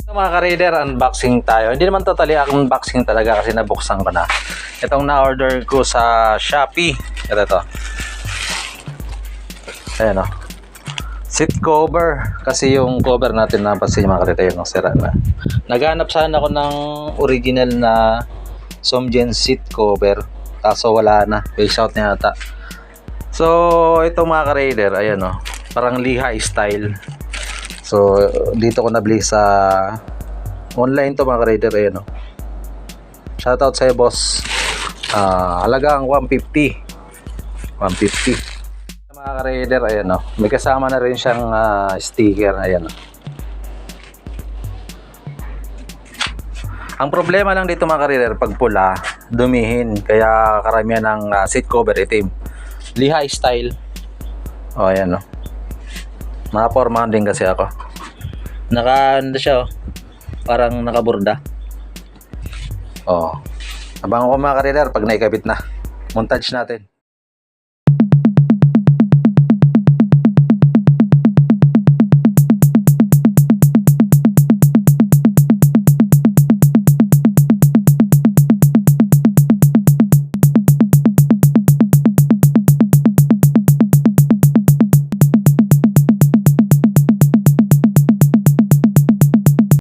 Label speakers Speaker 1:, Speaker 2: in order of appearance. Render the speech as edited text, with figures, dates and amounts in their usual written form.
Speaker 1: Mga ka-raider, unboxing tayo. Hindi naman totally unboxing talaga kasi nabuksan ko na. Itong na-order ko sa Shopee. Ito. Ayan o. Seat cover. Kasi yung cover natin napansin mga ka-raider yung sira na. Naghanap sana ako ng original na Somgen seat cover. Kaso wala na. Face out na yata. So, ito mga ka-raider. Ayan o. Parang Lehigh style. So, dito ko nabili sa online to mga ka-raider. Ayan o. Shoutout sa'yo, boss. Halagang 150. 150. Mga ka-raider, ayan o. May kasama na rin siyang sticker. Ayan o. Ang problema lang dito mga ka-raider, pag pula, dumihin. Kaya karamihan ng seat cover itim. Lehigh style. O, ayan o. Nakapormahan din kasi ako. Ano siya, oh. Parang nakaburda. Oh. Abangan ko mga ka-raider pag naikabit na. Montage natin.